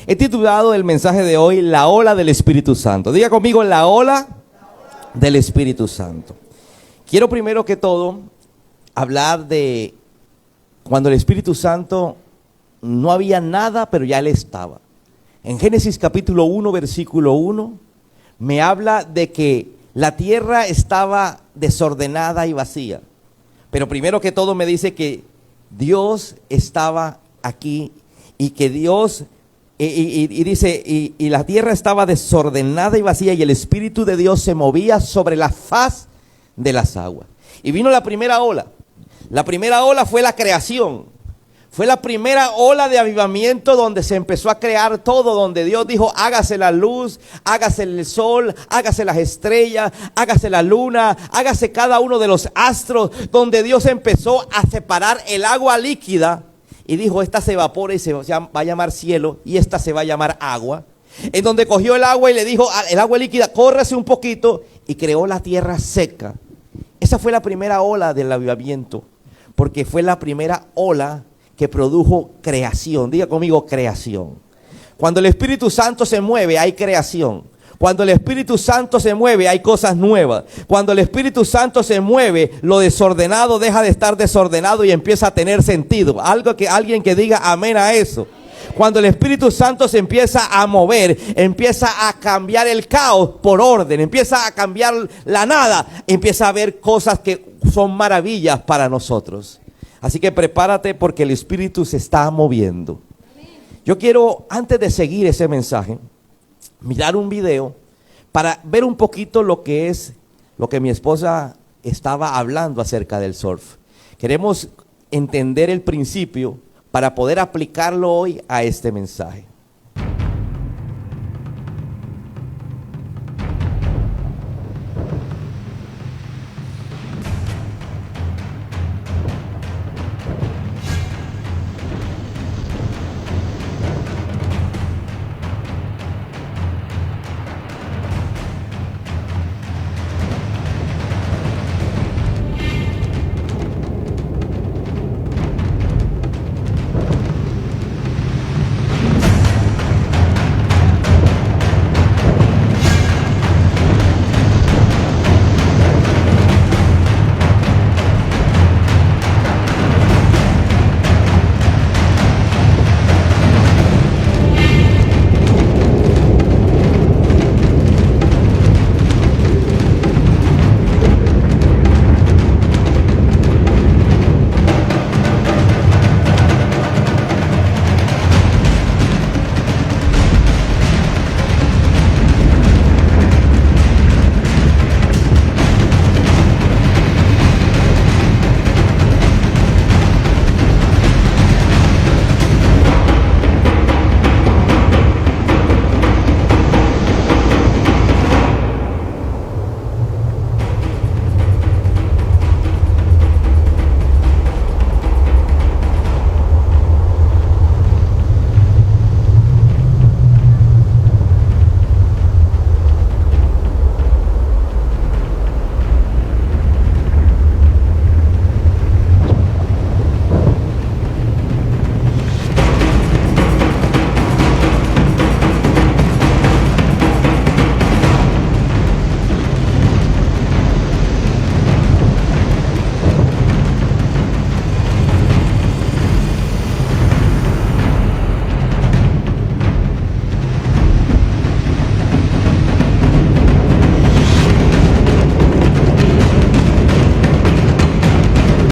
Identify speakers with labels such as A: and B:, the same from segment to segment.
A: He titulado el mensaje de hoy La ola del Espíritu Santo. Diga conmigo, la ola del Espíritu Santo. Quiero primero que todo hablar de cuando el Espíritu Santo no había nada, pero ya Él estaba. En Génesis capítulo 1, versículo 1, me habla de que la tierra estaba desordenada y vacía. Pero primero que todo me dice que Dios estaba aquí y que Dios, y la tierra estaba desordenada y vacía y el Espíritu de Dios se movía sobre la faz de las aguas. Y vino la primera ola. La primera ola fue la creación. Fue la primera ola de avivamiento donde se empezó a crear todo, donde Dios dijo, hágase la luz, hágase el sol, hágase las estrellas, hágase la luna, hágase cada uno de los astros, donde Dios empezó a separar el agua líquida y dijo, esta se evapora y se va a llamar cielo y esta se va a llamar agua. En donde cogió el agua y le dijo, el agua líquida, córrase un poquito y creó la tierra seca. Esa fue la primera ola del avivamiento, porque fue la primera ola que produjo creación. Diga conmigo, creación. Cuando el Espíritu Santo se mueve, hay creación. Cuando el Espíritu Santo se mueve, hay cosas nuevas. Cuando el Espíritu Santo se mueve, lo desordenado deja de estar desordenado y empieza a tener sentido. Alguien que diga amén a eso. Cuando el Espíritu Santo se empieza a mover, empieza a cambiar el caos por orden, empieza a cambiar la nada, empieza a haber cosas que son maravillas para nosotros. Así que prepárate porque el Espíritu se está moviendo. Yo quiero, antes de seguir ese mensaje, mirar un video para ver un poquito lo que mi esposa estaba hablando acerca del surf. Queremos entender el principio para poder aplicarlo hoy a este mensaje.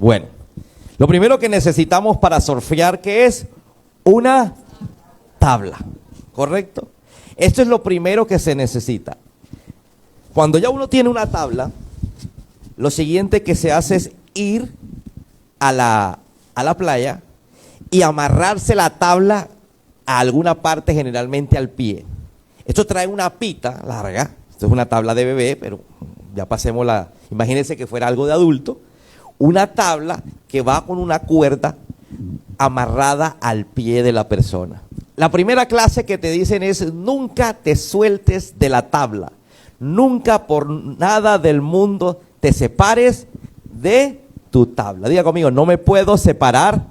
A: Bueno, lo primero que necesitamos para surfear, ¿qué es? Una tabla, ¿correcto? Esto es lo primero que se necesita. Cuando ya uno tiene una tabla, lo siguiente que se hace es ir a la playa y amarrarse la tabla a alguna parte, generalmente al pie. Esto trae una pita larga, esto es una tabla de bebé, pero ya pasemos imagínense que fuera algo de adulto. Una tabla que va con una cuerda amarrada al pie de la persona. La primera clase que te dicen es: nunca te sueltes de la tabla. Nunca por nada del mundo te separes de tu tabla. Diga conmigo, no me puedo separar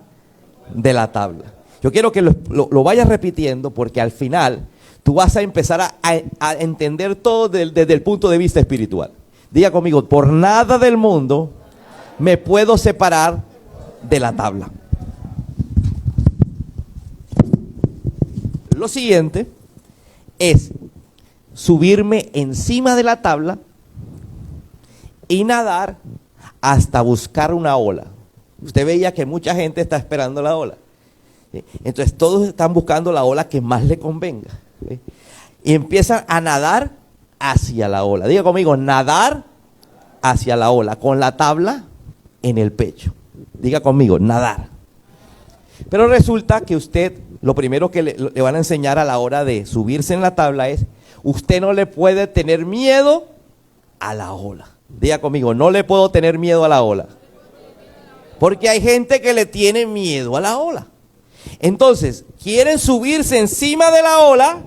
A: de la tabla. Yo quiero que lo vayas repitiendo porque al final tú vas a empezar a entender todo desde el punto de vista espiritual. Diga conmigo, por nada del mundo me puedo separar de la tabla. Lo siguiente es subirme encima de la tabla y nadar hasta buscar una ola. Usted veía que mucha gente está esperando la ola. Entonces todos están buscando la ola que más le convenga. Y empiezan a nadar hacia la ola. Diga conmigo, nadar hacia la ola, con la tabla en el pecho. Diga conmigo, nadar. Pero resulta que usted, lo primero que le van a enseñar a la hora de subirse en la tabla es, usted no le puede tener miedo a la ola. Diga conmigo, no le puedo tener miedo a la ola. Porque hay gente que le tiene miedo a la ola. Entonces, quieren subirse encima de la ola,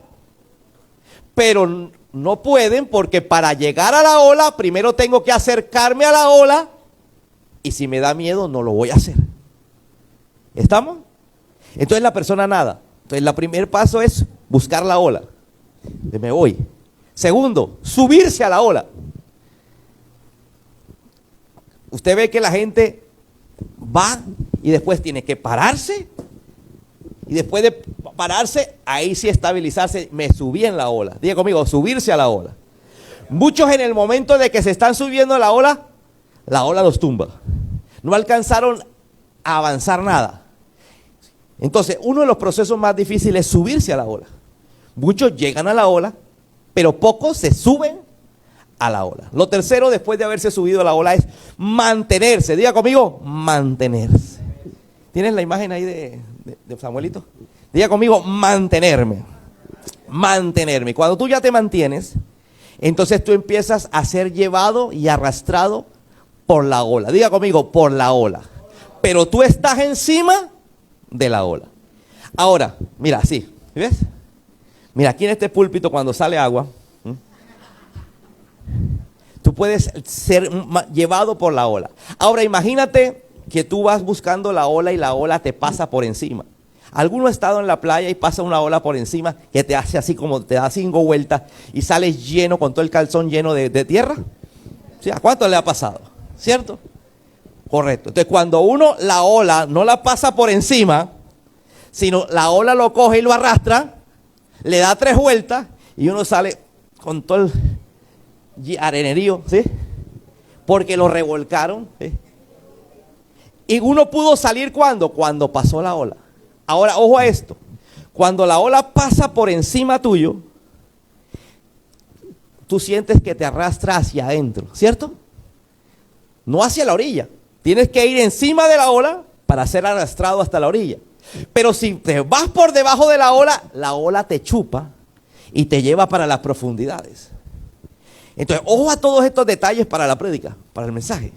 A: pero no pueden porque para llegar a la ola, primero tengo que acercarme a la ola y si me da miedo no lo voy a hacer. ¿Estamos? Entonces la persona nada. Entonces el primer paso es buscar la ola. Me voy. Segundo, subirse a la ola. Usted ve que la gente va y después tiene que pararse. Y después de pararse, ahí sí estabilizarse. Me subí en la ola. Diga conmigo, subirse a la ola. Muchos en el momento de que se están subiendo a la ola los tumba. No alcanzaron a avanzar nada. Entonces, uno de los procesos más difíciles es subirse a la ola. Muchos llegan a la ola, pero pocos se suben a la ola. Lo tercero, después de haberse subido a la ola, es mantenerse. Diga conmigo, mantenerse. ¿Tienes la imagen ahí de Samuelito? Diga conmigo, mantenerme. Mantenerme. Cuando tú ya te mantienes, entonces tú empiezas a ser llevado y arrastrado por la ola. Diga conmigo, por la ola. Pero tú estás encima de la ola. Ahora, mira, así, ¿ves? Mira, aquí en este púlpito cuando sale agua, tú puedes ser llevado por la ola. Ahora imagínate que tú vas buscando la ola y la ola te pasa por encima. ¿Alguno ha estado en la playa y pasa una ola por encima que te hace así como te da 5 vueltas y sales lleno con todo el calzón lleno de tierra? ¿Sí? ¿A cuánto le ha pasado? ¿Cierto? Correcto. Entonces cuando uno la ola no la pasa por encima, sino la ola lo coge y lo arrastra, le da 3 vueltas y uno sale con todo el arenerío, ¿sí? Porque lo revolcaron, ¿sí? Y uno pudo salir cuando pasó la ola. Ahora, ojo a esto. Cuando la ola pasa por encima tuyo, tú sientes que te arrastra hacia adentro, ¿cierto? No hacia la orilla. Tienes que ir encima de la ola para ser arrastrado hasta la orilla. Pero si te vas por debajo de la ola te chupa y te lleva para las profundidades. Entonces, ojo a todos estos detalles para la prédica, para el mensaje.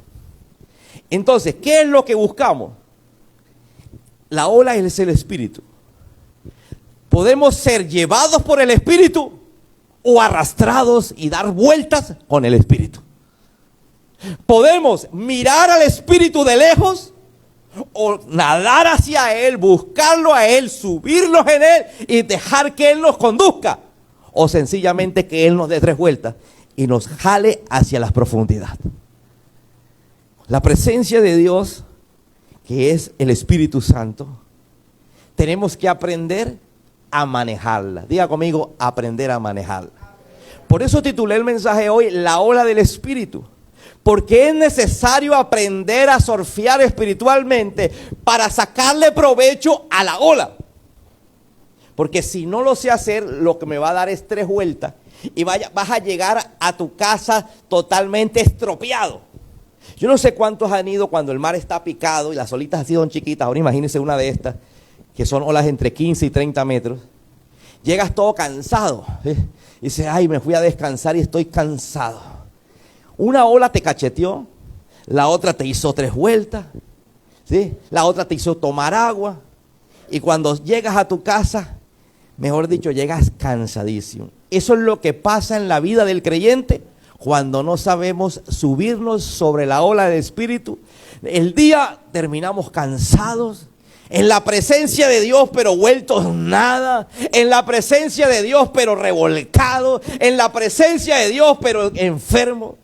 A: Entonces, ¿qué es lo que buscamos? La ola es el espíritu. Podemos ser llevados por el espíritu o arrastrados y dar vueltas con el espíritu. Podemos mirar al espíritu de lejos o nadar hacia él, buscarlo a él, subirnos en él y dejar que él nos conduzca. O sencillamente que él nos dé 3 vueltas y nos jale hacia las profundidades. La presencia de Dios, que es el Espíritu Santo, tenemos que aprender a manejarla. Diga conmigo, aprender a manejarla. Por eso titulé el mensaje hoy, la ola del Espíritu. Porque es necesario aprender a surfear espiritualmente para sacarle provecho a la ola. Porque si no lo sé hacer, lo que me va a dar es 3 vueltas y vas a llegar a tu casa totalmente estropeado. Yo no sé cuántos han ido cuando el mar está picado y las olitas así son chiquitas. Ahora imagínense una de estas, que son olas entre 15 y 30 metros. Llegas todo cansado, ¿sí? Y dices, ay, me fui a descansar y estoy cansado. Una ola te cacheteó, la otra te hizo 3 vueltas, ¿sí? La otra te hizo tomar agua. Y cuando llegas a tu casa, mejor dicho, llegas cansadísimo. Eso es lo que pasa en la vida del creyente cuando no sabemos subirnos sobre la ola del Espíritu. El día terminamos cansados, En la presencia de Dios, pero vueltos nada. En la presencia de Dios, pero revolcados. En la presencia de Dios, pero enfermos.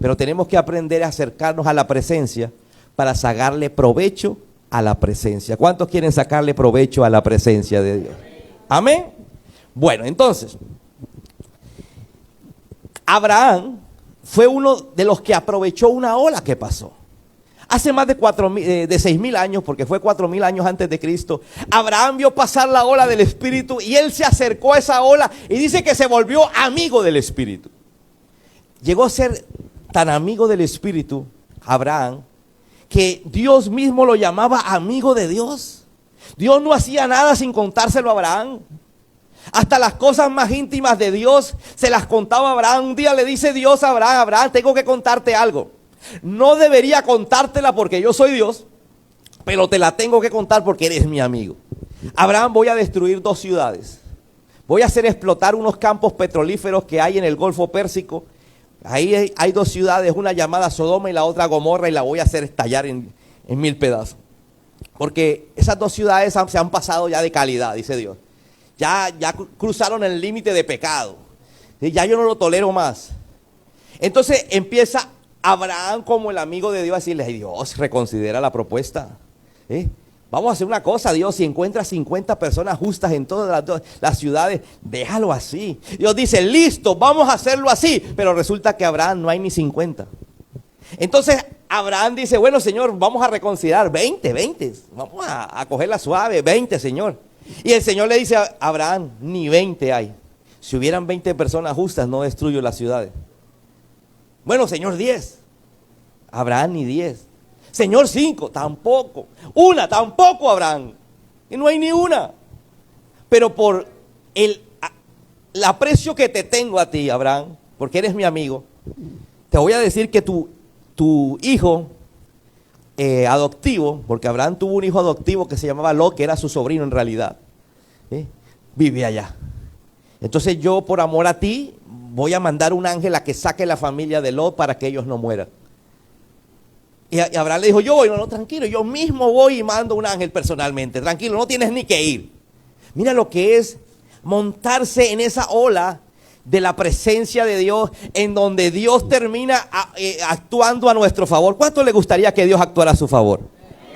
A: Pero tenemos que aprender a acercarnos a la presencia para sacarle provecho a la presencia. ¿Cuántos quieren sacarle provecho a la presencia de Dios? Amén. Bueno, entonces, Abraham fue uno de los que aprovechó una ola que pasó. Hace más de 6.000 años, porque fue 4.000 años antes de Cristo, Abraham vio pasar la ola del Espíritu y él se acercó a esa ola y dice que se volvió amigo del Espíritu. Llegó a ser tan amigo del Espíritu, Abraham, que Dios mismo lo llamaba amigo de Dios. Dios no hacía nada sin contárselo a Abraham. Hasta las cosas más íntimas de Dios se las contaba a Abraham. Un día le dice Dios a Abraham: Abraham, tengo que contarte algo. No debería contártela porque yo soy Dios, pero te la tengo que contar porque eres mi amigo. Abraham, voy a destruir 2 ciudades. Voy a hacer explotar unos campos petrolíferos que hay en el Golfo Pérsico. Ahí hay 2 ciudades, una llamada Sodoma y la otra Gomorra, y la voy a hacer estallar en 1000 pedazos. Porque esas 2 ciudades se han pasado ya de calidad, dice Dios. Ya cruzaron el límite de pecado. Ya yo no lo tolero más. Entonces empieza Abraham, como el amigo de Dios, a decirle: ay, Dios, reconsidera la propuesta. Vamos a hacer una cosa, Dios, si encuentras 50 personas justas en todas las ciudades, déjalo así. Dios dice: listo, vamos a hacerlo así. Pero resulta que Abraham no hay ni 50. Entonces Abraham dice: bueno, Señor, vamos a reconsiderar 20. Vamos a cogerla suave, 20, Señor. Y el Señor le dice a Abraham: ni 20 hay. Si hubieran 20 personas justas, no destruyo las ciudades. Bueno, Señor, 10. Abraham, ni 10. Señor, 5, tampoco. 1, tampoco, Abraham. Y no hay ni una. Pero por el aprecio que te tengo a ti, Abraham, porque eres mi amigo, te voy a decir que tu hijo adoptivo, porque Abraham tuvo un hijo adoptivo que se llamaba Lot, que era su sobrino en realidad, vive allá. Entonces yo, por amor a ti, voy a mandar un ángel a que saque la familia de Lot para que ellos no mueran. Y Abraham le dijo: yo voy. No, tranquilo, yo mismo voy y mando un ángel personalmente. Tranquilo, no tienes ni que ir. Mira lo que es montarse en esa ola de la presencia de Dios, en donde Dios termina actuando a nuestro favor. ¿Cuánto le gustaría que Dios actuara a su favor?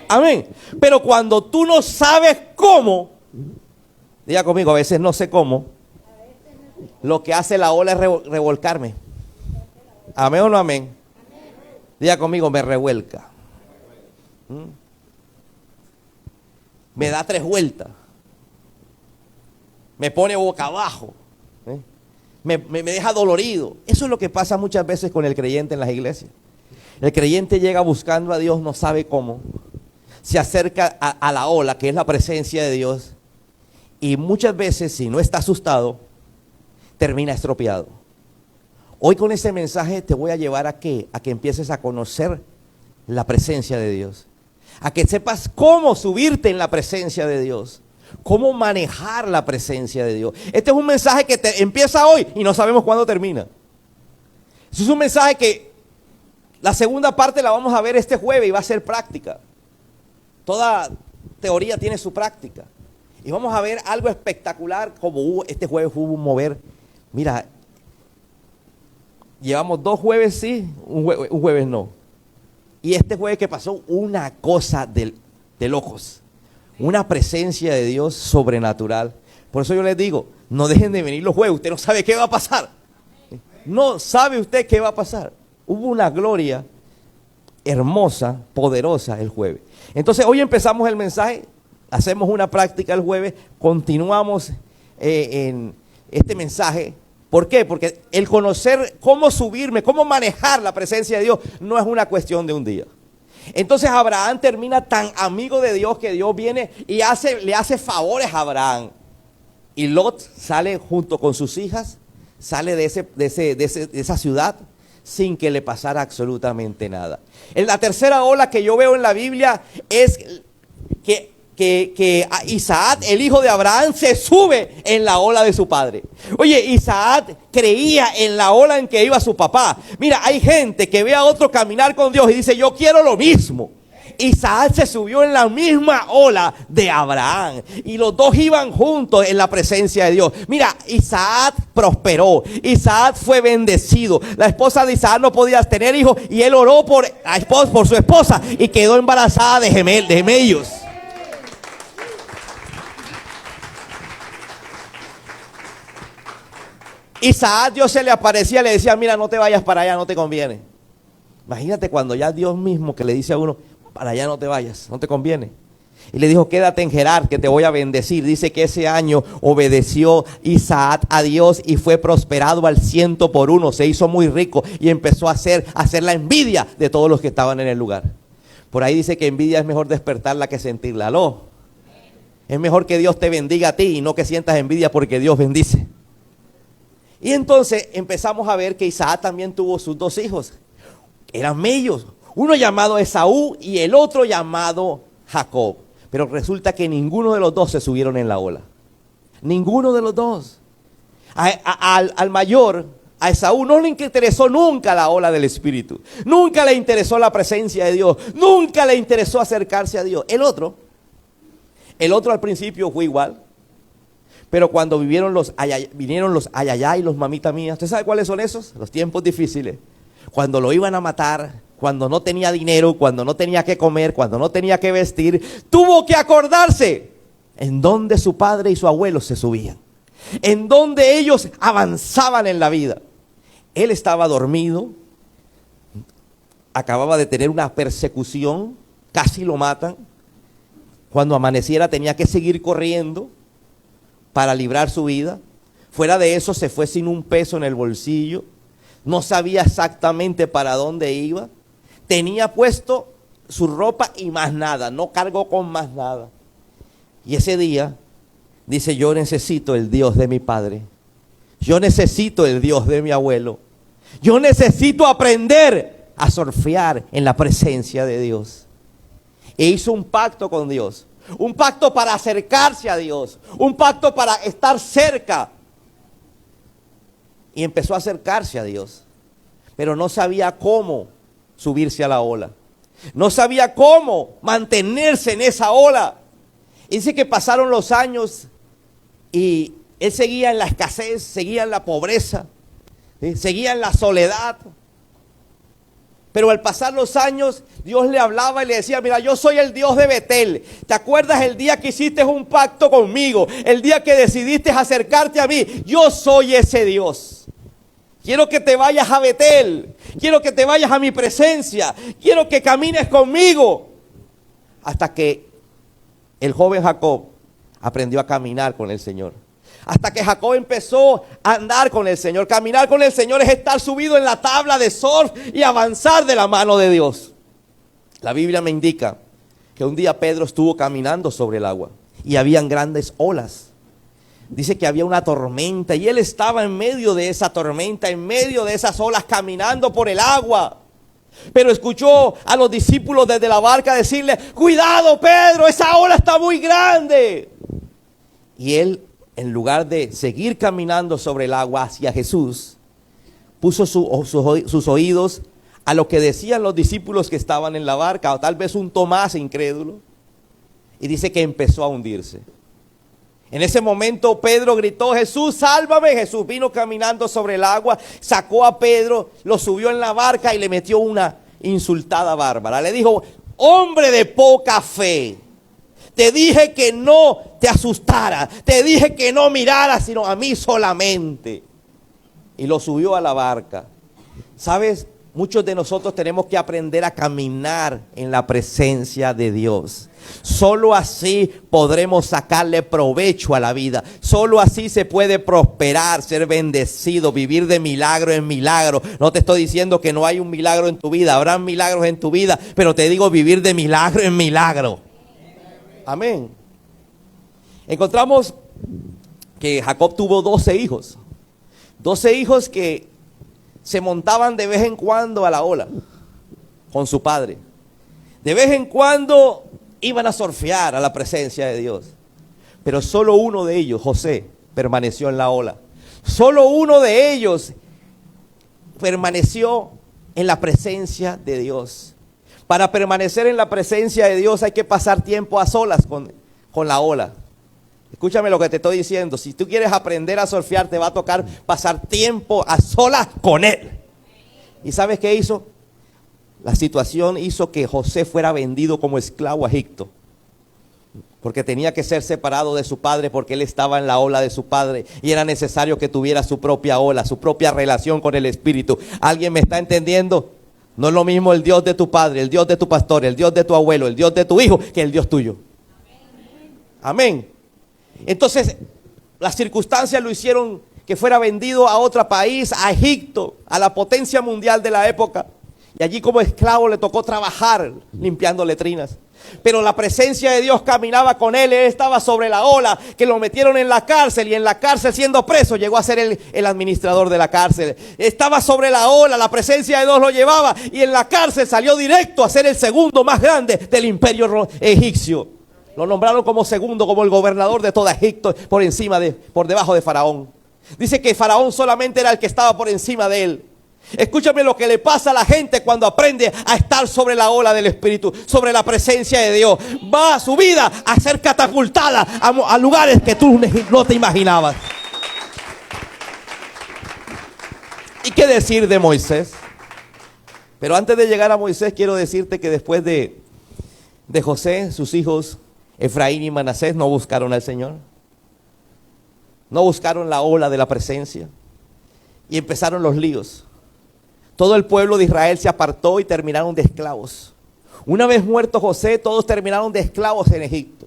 A: Amén. Pero cuando tú no sabes cómo, diga conmigo: a veces no sé cómo, lo que hace la ola es revolcarme. Amén o no amén. Diga conmigo: me revuelca. Me da 3 vueltas. Me pone boca abajo. Me deja dolorido. Eso es lo que pasa muchas veces con el creyente en las iglesias. El creyente llega buscando a Dios, no sabe cómo. Se acerca a la ola, que es la presencia de Dios. Y muchas veces, si no está asustado, termina estropeado. Hoy con este mensaje te voy a llevar a que empieces a conocer la presencia de Dios. A que sepas cómo subirte en la presencia de Dios. Cómo manejar la presencia de Dios. Este es un mensaje que empieza hoy y no sabemos cuándo termina. Este es un mensaje que la segunda parte la vamos a ver este jueves y va a ser práctica. Toda teoría tiene su práctica. Y vamos a ver algo espectacular como este jueves hubo un mover. Mira, llevamos 2 jueves sí, un jueves no. Y este jueves que pasó, una cosa de locos. Una presencia de Dios sobrenatural. Por eso yo les digo, no dejen de venir los jueves. Usted no sabe qué va a pasar. No sabe usted qué va a pasar. Hubo una gloria hermosa, poderosa el jueves. Entonces hoy empezamos el mensaje, hacemos una práctica el jueves, continuamos en este mensaje. ¿Por qué? Porque el conocer cómo subirme, cómo manejar la presencia de Dios no es una cuestión de un día. Entonces Abraham termina tan amigo de Dios que Dios viene y le hace favores a Abraham. Y Lot sale junto con sus hijas, sale de esa ciudad sin que le pasara absolutamente nada. En la tercera ola que yo veo en la Biblia es que Isaac, el hijo de Abraham, se sube en la ola de su padre. Oye, Isaac creía en la ola en que iba su papá. Mira, hay gente que ve a otro caminar con Dios y dice: yo quiero lo mismo. Isaac se subió en la misma ola de Abraham y los dos iban juntos en la presencia de Dios. Mira, Isaac prosperó, Isaac fue bendecido. La esposa de Isaac no podía tener hijos y él oró por su esposa y quedó embarazada de gemellos. Isaac, Dios se le aparecía y le decía, mira, no te vayas para allá, no te conviene. Imagínate cuando ya Dios mismo que le dice a uno, para allá no te vayas, no te conviene. Y le dijo, quédate en Gerar, que te voy a bendecir. Dice que ese año obedeció Isaac a Dios y fue prosperado al 100%. Se hizo muy rico y empezó a hacer la envidia de todos los que estaban en el lugar. Por ahí dice que envidia es mejor despertarla que sentirla. ¿Aló? Es mejor que Dios te bendiga a ti y no que sientas envidia porque Dios bendice. Y entonces empezamos a ver que Isaac también tuvo sus dos hijos. Eran mellos, uno llamado Esaú y el otro llamado Jacob. Pero resulta que ninguno de los dos se subieron en la ola. Ninguno de los dos. Al mayor, a Esaú, no le interesó nunca la ola del Espíritu. Nunca le interesó la presencia de Dios. Nunca le interesó acercarse a Dios. El otro al principio fue igual. Pero cuando vinieron los ayayá y los mamita mías, ¿usted sabe cuáles son esos? Los tiempos difíciles. Cuando lo iban a matar, cuando no tenía dinero, cuando no tenía que comer, cuando no tenía que vestir, tuvo que acordarse en donde su padre y su abuelo se subían, en donde ellos avanzaban en la vida. Él estaba dormido, acababa de tener una persecución, casi lo matan. Cuando amaneciera tenía que seguir corriendo para librar su vida. Fuera de eso se fue sin un peso en el bolsillo. No sabía exactamente para dónde iba. Tenía puesto su ropa y más nada. No cargó con más nada. Y ese día dice, yo necesito el Dios de mi padre. Yo necesito el Dios de mi abuelo. Yo necesito aprender a surfear en la presencia de Dios. E hizo un pacto con Dios. Un pacto para acercarse a Dios. Un pacto para estar cerca. Y empezó a acercarse a Dios. Pero no sabía cómo subirse a la ola. No sabía cómo mantenerse en esa ola. Y dice que pasaron los años y él seguía en la escasez, seguía en la pobreza, ¿sí? Seguía en la soledad. Pero al pasar los años, Dios le hablaba y le decía, mira, yo soy el Dios de Betel. ¿Te acuerdas el día que hiciste un pacto conmigo? El día que decidiste acercarte a mí. Yo soy ese Dios. Quiero que te vayas a Betel. Quiero que te vayas a mi presencia. Quiero que camines conmigo. Hasta que el joven Jacob aprendió a caminar con el Señor. Hasta que Jacob empezó a andar con el Señor. Caminar con el Señor es estar subido en la tabla de surf y avanzar de la mano de Dios. La Biblia me indica que un día Pedro estuvo caminando sobre el agua y habían grandes olas. Dice que había una tormenta y él estaba en medio de esa tormenta, en medio de esas olas, caminando por el agua. Pero escuchó a los discípulos desde la barca decirle, cuidado Pedro, esa ola está muy grande. Y él, en lugar de seguir caminando sobre el agua hacia Jesús, puso sus oídos a lo que decían los discípulos que estaban en la barca, o tal vez un Tomás incrédulo, y dice que empezó a hundirse. En ese momento Pedro gritó, Jesús, sálvame. Jesús vino caminando sobre el agua, sacó a Pedro, lo subió en la barca y le metió una insultada bárbara. Le dijo, hombre de poca fe. Te dije que no te asustara. Te dije que no miraras sino a mí solamente. Y lo subió a la barca. ¿Sabes? Muchos de nosotros tenemos que aprender a caminar en la presencia de Dios. Solo así podremos sacarle provecho a la vida. Solo así se puede prosperar, ser bendecido, vivir de milagro en milagro. No te estoy diciendo que no hay un milagro en tu vida. Habrán milagros en tu vida, pero te digo vivir de milagro en milagro. Amén. Encontramos que Jacob tuvo 12 hijos. 12 hijos que se montaban de vez en cuando a la ola con su padre. De vez en cuando iban a surfear a la presencia de Dios. Pero solo uno de ellos, José, permaneció en la ola. Solo uno de ellos permaneció en la presencia de Dios. Para permanecer en la presencia de Dios hay que pasar tiempo a solas con la ola. Escúchame lo que te estoy diciendo. Si tú quieres aprender a surfear, te va a tocar pasar tiempo a solas con Él. ¿Y sabes qué hizo? La situación hizo que José fuera vendido como esclavo a Egipto. Porque tenía que ser separado de su padre, porque él estaba en la ola de su padre. Y era necesario que tuviera su propia ola, su propia relación con el Espíritu. ¿Alguien me está entendiendo? No es lo mismo el Dios de tu padre, el Dios de tu pastor, el Dios de tu abuelo, el Dios de tu hijo, que el Dios tuyo. Amén. Entonces, las circunstancias lo hicieron que fuera vendido a otro país, a Egipto, a la potencia mundial de la época. Y allí como esclavo le tocó trabajar limpiando letrinas. Pero la presencia de Dios caminaba con él estaba sobre la ola, que lo metieron en la cárcel, y en la cárcel, siendo preso, llegó a ser el administrador de la cárcel. Estaba sobre la ola, la presencia de Dios lo llevaba, y en la cárcel salió directo a ser el segundo más grande del imperio egipcio. Lo nombraron como segundo, como el gobernador de toda Egipto, por debajo de Faraón. Dice que Faraón solamente era el que estaba por encima de él. Escúchame lo que le pasa a la gente cuando aprende a estar sobre la ola del Espíritu, sobre la presencia de Dios. Va a su vida a ser catapultada a lugares que tú no te imaginabas. ¿Y qué decir de Moisés? Pero antes de llegar a Moisés, quiero decirte que después de José, sus hijos Efraín y Manasés no buscaron al Señor. No buscaron la ola de la presencia. Y empezaron los líos. Todo el pueblo de Israel se apartó y terminaron de esclavos. Una vez muerto José, todos terminaron de esclavos en Egipto.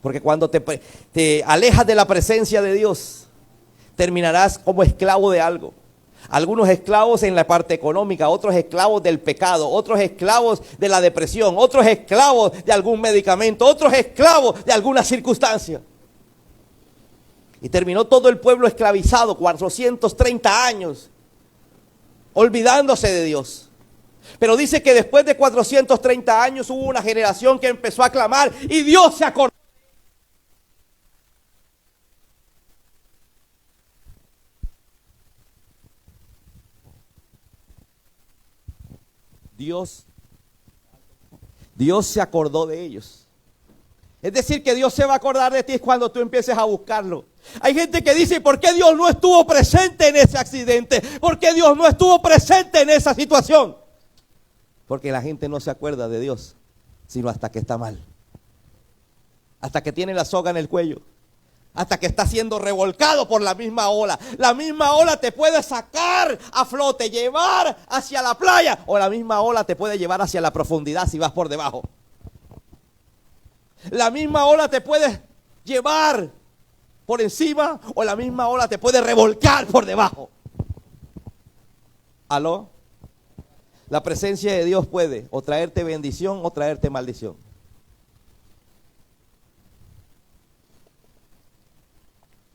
A: Porque cuando te alejas de la presencia de Dios, terminarás como esclavo de algo. Algunos esclavos en la parte económica, otros esclavos del pecado, otros esclavos de la depresión, otros esclavos de algún medicamento, otros esclavos de alguna circunstancia. Y terminó todo el pueblo esclavizado, 430 años, olvidándose de Dios. Pero dice que después de 430 años hubo una generación que empezó a clamar y Dios se acordó. Dios se acordó de ellos. Es decir, que Dios se va a acordar de ti cuando tú empieces a buscarlo. Hay gente que dice, ¿por qué Dios no estuvo presente en ese accidente? ¿Por qué Dios no estuvo presente en esa situación? Porque la gente no se acuerda de Dios, sino hasta que está mal. Hasta que tiene la soga en el cuello. Hasta que está siendo revolcado por la misma ola. La misma ola te puede sacar a flote, llevar hacia la playa. O la misma ola te puede llevar hacia la profundidad si vas por debajo. La misma ola te puede llevar por encima o la misma ola te puede revolcar por debajo. ¿Aló? La presencia de Dios puede o traerte bendición o traerte maldición.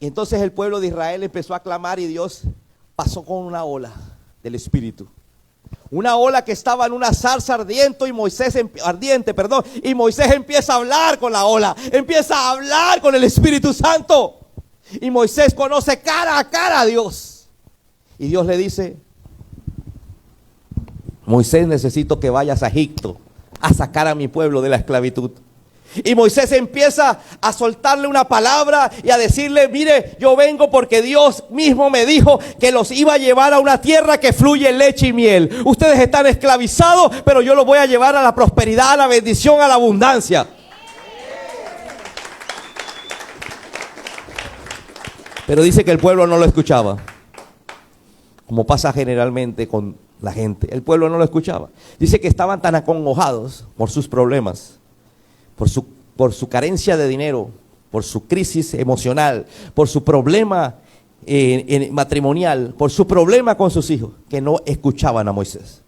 A: Y entonces el pueblo de Israel empezó a clamar y Dios pasó con una ola del Espíritu. Una ola que estaba en una zarza ardiente y Moisés empieza a hablar con la ola, empieza a hablar con el Espíritu Santo. Y Moisés conoce cara a cara a Dios. Y Dios le dice, Moisés, necesito que vayas a Egipto a sacar a mi pueblo de la esclavitud. Y Moisés empieza a soltarle una palabra y a decirle, mire, yo vengo porque Dios mismo me dijo que los iba a llevar a una tierra que fluye leche y miel. Ustedes están esclavizados, pero yo los voy a llevar a la prosperidad, a la bendición, a la abundancia. Pero dice que el pueblo no lo escuchaba, como pasa generalmente con la gente. El pueblo no lo escuchaba. Dice que estaban tan acongojados por sus problemas, por su carencia de dinero, por su crisis emocional, por su problema matrimonial, por su problema con sus hijos, que no escuchaban a Moisés.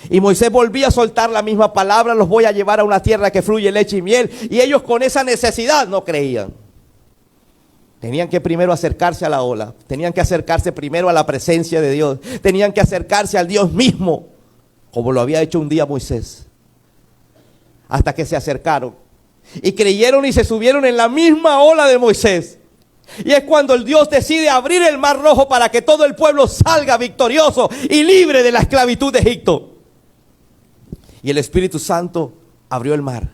A: Y Moisés volvía a soltar la misma palabra, los voy a llevar a una tierra que fluye leche y miel. Y ellos con esa necesidad no creían. Tenían que primero acercarse a la ola, tenían que acercarse primero a la presencia de Dios, tenían que acercarse al Dios mismo, como lo había hecho un día Moisés. Hasta que se acercaron y creyeron y se subieron en la misma ola de Moisés. Y es cuando el Dios decide abrir el mar rojo para que todo el pueblo salga victorioso y libre de la esclavitud de Egipto. Y el Espíritu Santo abrió el mar.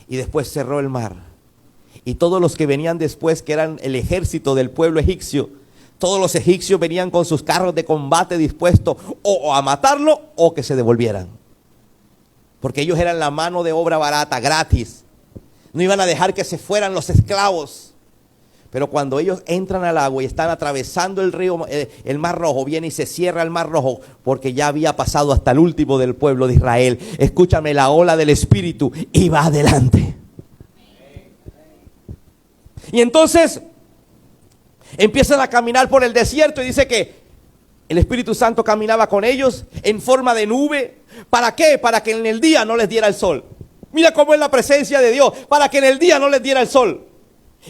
A: Y después cerró el mar. Y todos los que venían después, que eran el ejército del pueblo egipcio, todos los egipcios venían con sus carros de combate dispuestos o a matarlo o que se devolvieran. Porque ellos eran la mano de obra barata, gratis. No iban a dejar que se fueran los esclavos. Pero cuando ellos entran al agua y están atravesando el río, el Mar Rojo, viene y se cierra el Mar Rojo, porque ya había pasado hasta el último del pueblo de Israel. Escúchame, la ola del Espíritu iba adelante. Y entonces empiezan a caminar por el desierto y dice que el Espíritu Santo caminaba con ellos en forma de nube. ¿Para qué? Para que en el día no les diera el sol. Mira cómo es la presencia de Dios, para que en el día no les diera el sol.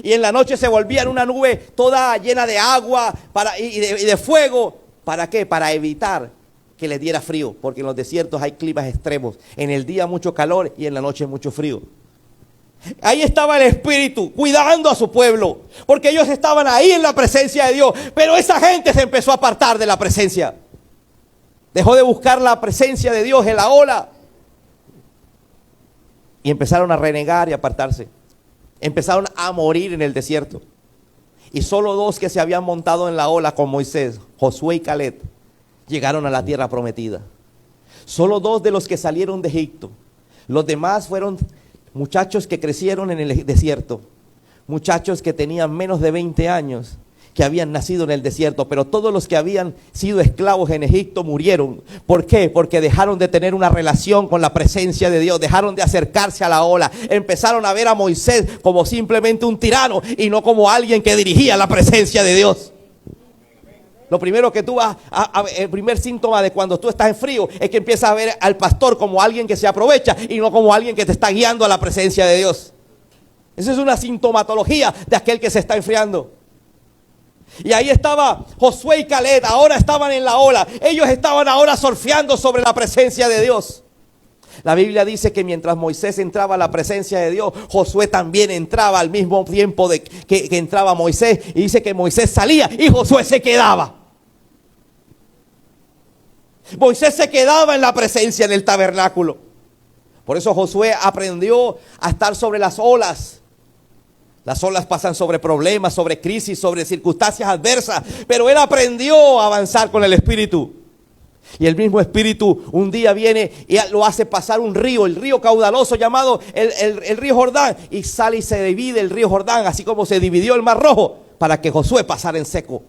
A: Y en la noche se volvía en una nube toda llena de agua y de fuego. ¿Para qué? Para evitar que les diera frío, porque en los desiertos hay climas extremos. En el día mucho calor y en la noche mucho frío. Ahí estaba el Espíritu cuidando a su pueblo, porque ellos estaban ahí en la presencia de Dios. Pero esa gente se empezó a apartar de la presencia. Dejó de buscar la presencia de Dios en la ola. Y empezaron a renegar y apartarse. Empezaron a morir en el desierto. Y solo dos que se habían montado en la ola con Moisés, Josué y Caleb, llegaron a la tierra prometida. Solo dos de los que salieron de Egipto. Los demás fueron muchachos que crecieron en el desierto. Muchachos que tenían menos de 20 años, que habían nacido en el desierto. Pero todos los que habían sido esclavos en Egipto murieron. ¿Por qué? Porque dejaron de tener una relación con la presencia de Dios. Dejaron de acercarse a la ola. Empezaron a ver a Moisés como simplemente un tirano y no como alguien que dirigía la presencia de Dios. Lo primero que tú vas el primer síntoma de cuando tú estás en frío es que empiezas a ver al pastor como alguien que se aprovecha y no como alguien que te está guiando a la presencia de Dios. Esa es una sintomatología de aquel que se está enfriando. Y ahí estaba Josué y Caleb, ahora estaban en la ola. Ellos estaban ahora surfeando sobre la presencia de Dios. La Biblia dice que mientras Moisés entraba a la presencia de Dios, Josué también entraba al mismo tiempo que entraba Moisés. Y dice que Moisés salía y Josué se quedaba. Moisés se quedaba en la presencia, en el tabernáculo. Por eso Josué aprendió a estar sobre las olas. Las olas pasan sobre problemas, sobre crisis, sobre circunstancias adversas. Pero él aprendió a avanzar con el Espíritu. Y el mismo Espíritu un día viene y lo hace pasar un río, el río caudaloso llamado el río Jordán. Y sale y se divide el río Jordán, así como se dividió el Mar Rojo, para que Josué pasara en seco.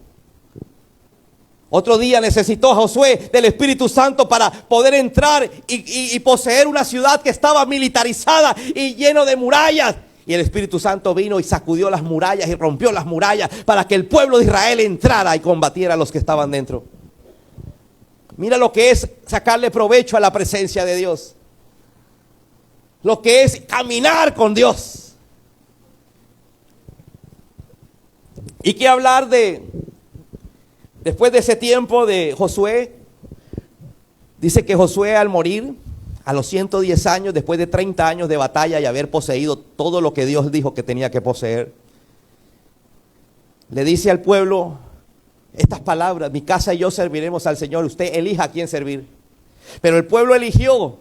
A: Otro día necesitó Josué del Espíritu Santo para poder entrar y poseer una ciudad que estaba militarizada y lleno de murallas. Y el Espíritu Santo vino y sacudió las murallas y rompió las murallas para que el pueblo de Israel entrara y combatiera a los que estaban dentro. Mira lo que es sacarle provecho a la presencia de Dios. Lo que es caminar con Dios. Y qué hablar después de ese tiempo de Josué. Dice que Josué al morir, a los 110 años, después de 30 años de batalla y haber poseído todo lo que Dios dijo que tenía que poseer, le dice al pueblo estas palabras: mi casa y yo serviremos al Señor, usted elija a quién servir. Pero el pueblo eligió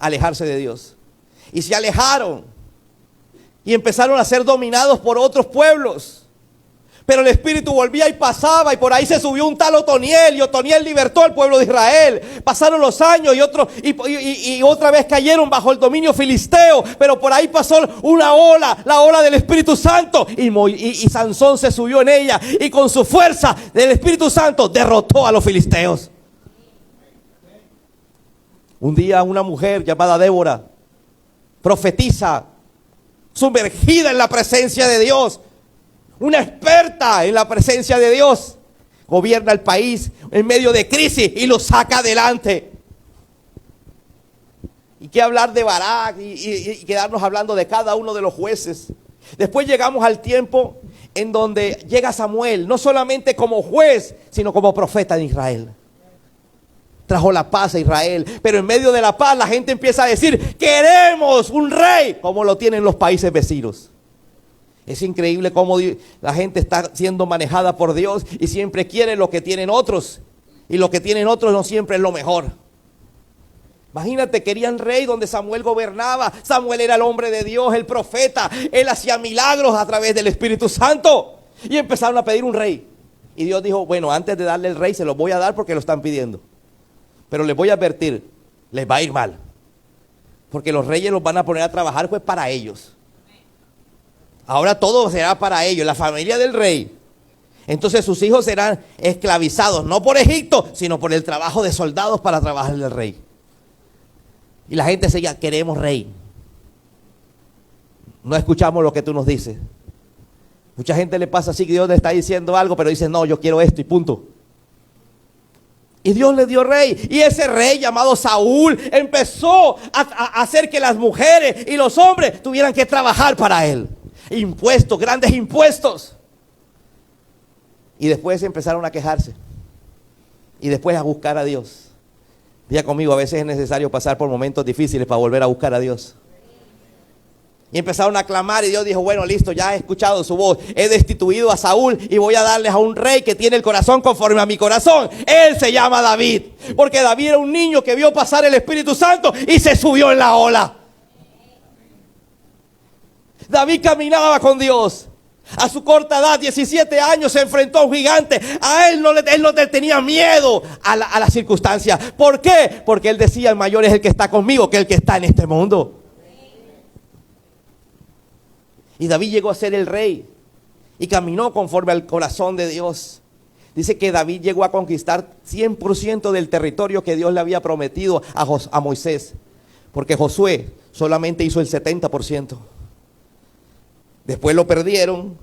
A: alejarse de Dios. Y se alejaron y empezaron a ser dominados por otros pueblos. Pero el Espíritu volvía y pasaba, y por ahí se subió un tal Otoniel, y Otoniel libertó al pueblo de Israel. Pasaron los años y otra vez cayeron bajo el dominio filisteo, pero por ahí pasó una ola, la ola del Espíritu Santo, y Sansón se subió en ella, y con su fuerza del Espíritu Santo derrotó a los filisteos. Un día una mujer llamada Débora profetiza, sumergida en la presencia de Dios, una experta en la presencia de Dios, gobierna el país en medio de crisis y lo saca adelante. Y qué hablar de Barak y quedarnos hablando de cada uno de los jueces. Después llegamos al tiempo en donde llega Samuel, no solamente como juez, sino como profeta de Israel. Trajo la paz a Israel, pero en medio de la paz la gente empieza a decir: queremos un rey, como lo tienen los países vecinos. Es increíble cómo la gente está siendo manejada por Dios y siempre quiere lo que tienen otros. Y lo que tienen otros no siempre es lo mejor. Imagínate, querían rey donde Samuel gobernaba. Samuel era el hombre de Dios, el profeta. Él hacía milagros a través del Espíritu Santo. Y empezaron a pedir un rey. Y Dios dijo, bueno, antes de darle el rey se lo voy a dar porque lo están pidiendo. Pero les voy a advertir, les va a ir mal. Porque los reyes los van a poner a trabajar pues para ellos. Ahora todo será para ellos, la familia del rey. Entonces sus hijos serán esclavizados, no por Egipto, sino por el trabajo de soldados para trabajar el rey. Y la gente seguía, queremos rey. No escuchamos lo que tú nos dices. Mucha gente le pasa así que Dios le está diciendo algo, pero dice, no, yo quiero esto y punto. Y Dios le dio rey. Y ese rey llamado Saúl empezó a hacer que las mujeres y los hombres tuvieran que trabajar para él. Impuestos, grandes impuestos. Y después empezaron a quejarse. Y después a buscar a Dios. Diga conmigo, a veces es necesario pasar por momentos difíciles para volver a buscar a Dios. Y empezaron a clamar y Dios dijo, bueno, listo, ya he escuchado su voz. He destituido a Saúl y voy a darles a un rey que tiene el corazón conforme a mi corazón. Él se llama David. Porque David era un niño que vio pasar el Espíritu Santo y se subió en la ola. David caminaba con Dios. A su corta edad, 17 años, se enfrentó a un gigante. A él no le tenía miedo a la circunstancia. ¿Por qué? Porque él decía, el mayor es el que está conmigo que el que está en este mundo. Y David llegó a ser el rey y caminó conforme al corazón de Dios. Dice que David llegó a conquistar 100% del territorio que Dios le había prometido a Moisés. Porque Josué solamente hizo el 70%. Después lo perdieron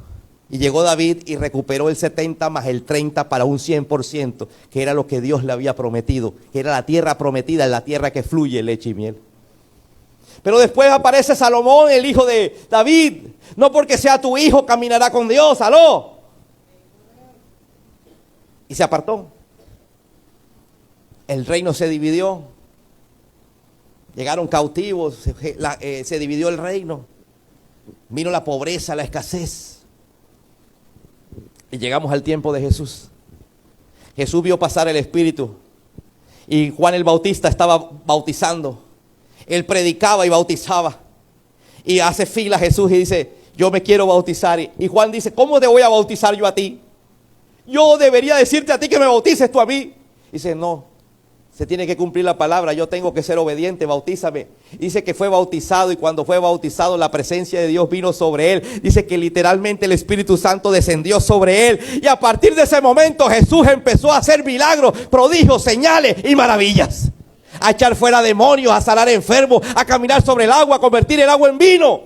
A: y llegó David y recuperó el 70 más el 30 para un 100%, que era lo que Dios le había prometido, que era la tierra prometida, la tierra que fluye leche y miel. Pero después aparece Salomón, el hijo de David. No porque sea tu hijo caminará con Dios, aló. Y se apartó. El reino se dividió. Llegaron cautivos, se dividió el reino. Vino la pobreza, la escasez. Y llegamos al tiempo de Jesús. Jesús vio pasar el Espíritu. Y Juan el Bautista estaba bautizando. Él predicaba y bautizaba. Y hace fila Jesús y dice, yo me quiero bautizar. Y Juan dice, ¿cómo te voy a bautizar yo a ti? Yo debería decirte a ti que me bautices tú a mí. Dice, no, se tiene que cumplir la palabra. Yo tengo que ser obediente, bautízame. Dice que fue bautizado y cuando fue bautizado la presencia de Dios vino sobre él. Dice que literalmente el Espíritu Santo descendió sobre él. Y a partir de ese momento Jesús empezó a hacer milagros, prodigios, señales y maravillas. A echar fuera demonios, a sanar enfermos, a caminar sobre el agua, a convertir el agua en vino.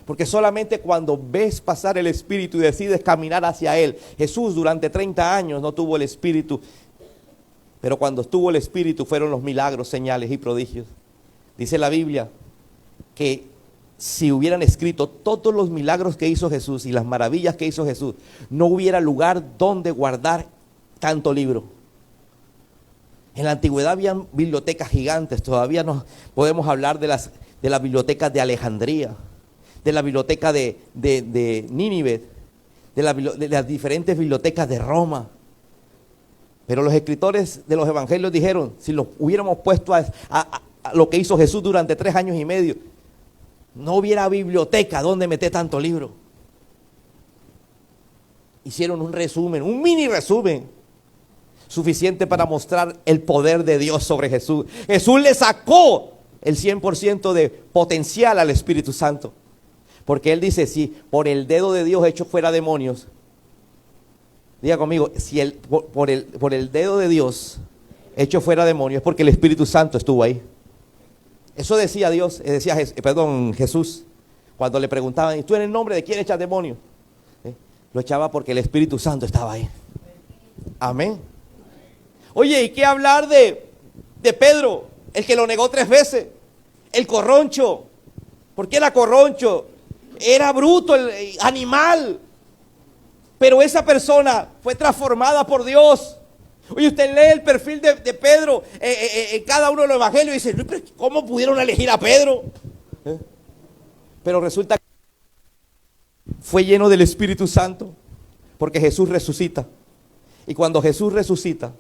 A: Porque solamente cuando ves pasar el Espíritu y decides caminar hacia Él. Jesús durante 30 años no tuvo el Espíritu. Pero cuando estuvo el Espíritu fueron los milagros, señales y prodigios. Dice la Biblia que si hubieran escrito todos los milagros que hizo Jesús y las maravillas que hizo Jesús, no hubiera lugar donde guardar tanto libro. En la antigüedad había bibliotecas gigantes. Todavía no podemos hablar de las bibliotecas de Alejandría, de la biblioteca de Nínive, de las diferentes bibliotecas de Roma. Pero los escritores de los evangelios dijeron, si lo hubiéramos puesto a lo que hizo Jesús durante 3 años y medio, no hubiera biblioteca donde meter tanto libro. Hicieron un resumen, un mini resumen, suficiente para mostrar el poder de Dios sobre Jesús. Jesús le sacó el 100% de potencial al Espíritu Santo. Porque Él dice, si por el dedo de Dios hecho fuera demonios, diga conmigo, si por el dedo de Dios hecho fuera demonios, es porque el Espíritu Santo estuvo ahí. Eso decía Dios, Jesús, cuando le preguntaban, ¿y tú en el nombre de quién echas demonios? Lo echaba porque el Espíritu Santo estaba ahí. Amén. Oye, ¿y qué hablar de Pedro? El que lo negó 3 veces. El corroncho. ¿Por qué era corroncho? Era bruto, el animal. Pero esa persona fue transformada por Dios. Oye, usted lee el perfil de Pedro en cada uno de los evangelios y dice, ¿cómo pudieron elegir a Pedro? Pero resulta que fue lleno del Espíritu Santo porque Jesús resucita. Y cuando Jesús resucita,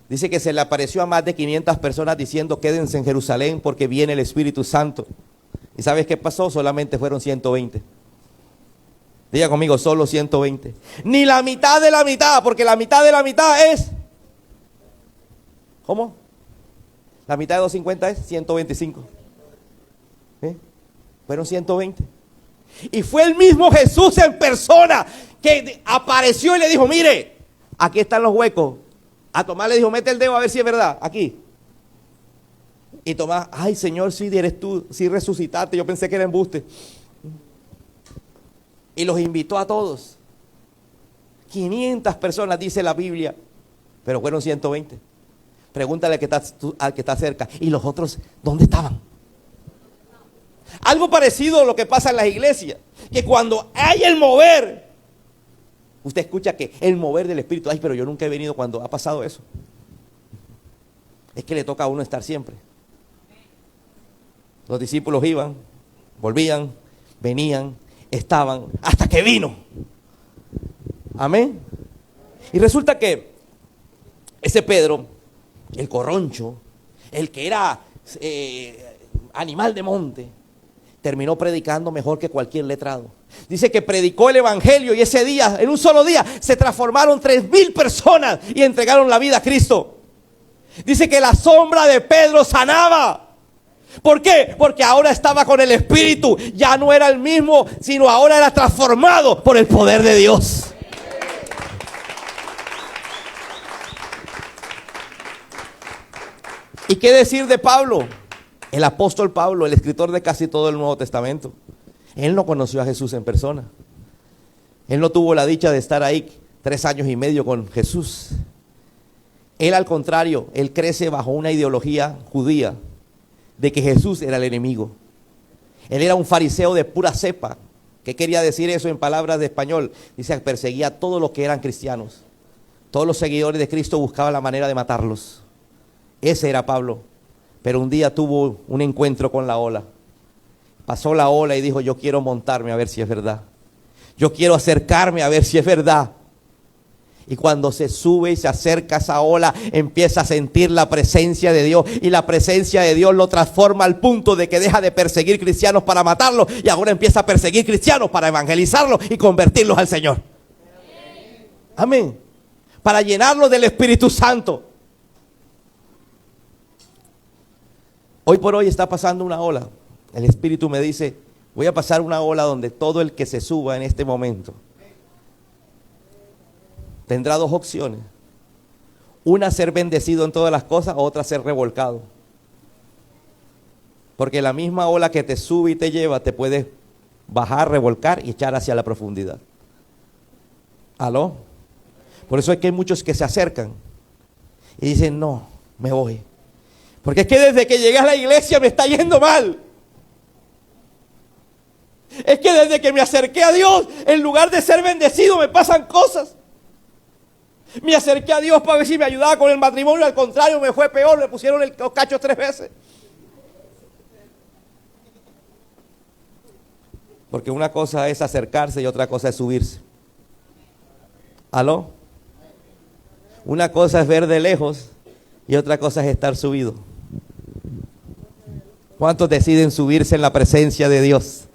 A: Dice que se le apareció a más de 500 personas diciendo: quédense en Jerusalén porque viene el Espíritu Santo. ¿Y sabes qué pasó? Solamente fueron 120. Diga conmigo, solo 120. Ni la mitad de la mitad, porque la mitad de la mitad es... ¿Cómo? La mitad de 250 es 125. Fueron 120. Y fue el mismo Jesús en persona que apareció y le dijo: mire, aquí están los huecos. A Tomás le dijo: mete el dedo a ver si es verdad, aquí. Y Tomás: ay, Señor, sí eres tú, sí resucitaste, yo pensé que era embuste. Y los invitó a todos. 500 personas dice la Biblia, pero fueron 120. Pregúntale al que está cerca: ¿y los otros dónde estaban? Algo parecido a lo que pasa en las iglesias, que cuando hay el mover, usted escucha que el mover del Espíritu: ay, pero yo nunca he venido cuando ha pasado eso. Es que le toca a uno estar siempre. Los discípulos iban, volvían, venían, estaban, hasta que vino. Amén. Y resulta que ese Pedro, el corroncho, el que era animal de monte, terminó predicando mejor que cualquier letrado. Dice que predicó el evangelio y ese día, en un solo día, se transformaron 3,000 personas y entregaron la vida a Cristo. Dice que la sombra de Pedro sanaba. ¿Por qué? Porque ahora estaba con el Espíritu. Ya no era el mismo, sino ahora era transformado por el poder de Dios. ¿Y qué decir de Pablo? El apóstol Pablo, el escritor de casi todo el Nuevo Testamento. Él no conoció a Jesús en persona. Él no tuvo la dicha de estar ahí 3 años y medio con Jesús. Él, al contrario, él crece bajo una ideología judía de que Jesús era el enemigo. Él era un fariseo de pura cepa. ¿Qué quería decir eso en palabras de español? Dice que perseguía a todos los que eran cristianos. Todos los seguidores de Cristo buscaban la manera de matarlos. Ese era Pablo. Pero un día tuvo un encuentro con la ola. Pasó la ola y dijo: yo quiero montarme a ver si es verdad. Yo quiero acercarme a ver si es verdad. Y cuando se sube y se acerca a esa ola, empieza a sentir la presencia de Dios. Y la presencia de Dios lo transforma al punto de que deja de perseguir cristianos para matarlos. Y ahora empieza a perseguir cristianos para evangelizarlos y convertirlos al Señor. Amén. Para llenarlos del Espíritu Santo. Hoy por hoy está pasando una ola. El Espíritu me dice: voy a pasar una ola donde todo el que se suba en este momento tendrá 2 opciones. Una, ser bendecido en todas las cosas, otra, ser revolcado. Porque la misma ola que te sube y te lleva te puede bajar, revolcar y echar hacia la profundidad. ¿Aló? Por eso es que hay muchos que se acercan y dicen: no, me voy. Porque es que desde que llegué a la iglesia me está yendo mal. Es que desde que me acerqué a Dios, en lugar de ser bendecido, me pasan cosas. Me acerqué a Dios para ver si me ayudaba con el matrimonio, al contrario, me fue peor, me pusieron los cachos 3 veces. Porque una cosa es acercarse y otra cosa es subirse. ¿Aló? Una cosa es ver de lejos y otra cosa es estar subido. ¿Cuántos deciden subirse en la presencia de Dios?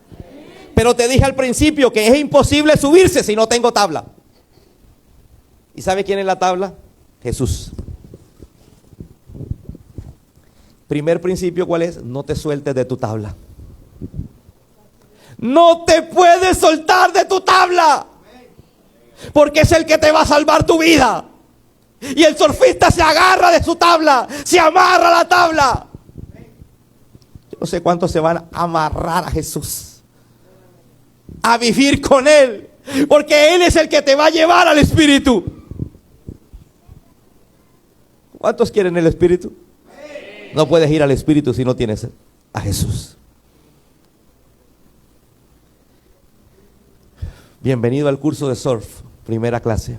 A: Pero te dije al principio que es imposible subirse si no tengo tabla. ¿Y sabe quién es la tabla? Jesús. Primer principio, ¿cuál es? No te sueltes de tu tabla. No te puedes soltar de tu tabla. Porque es el que te va a salvar tu vida. Y el surfista se agarra de su tabla, se amarra a la tabla. Yo no sé cuántos se van a amarrar a Jesús, a vivir con Él, porque Él es el que te va a llevar al Espíritu. ¿Cuántos quieren el Espíritu? No puedes ir al Espíritu si no tienes a Jesús. Bienvenido al curso de surf, primera clase.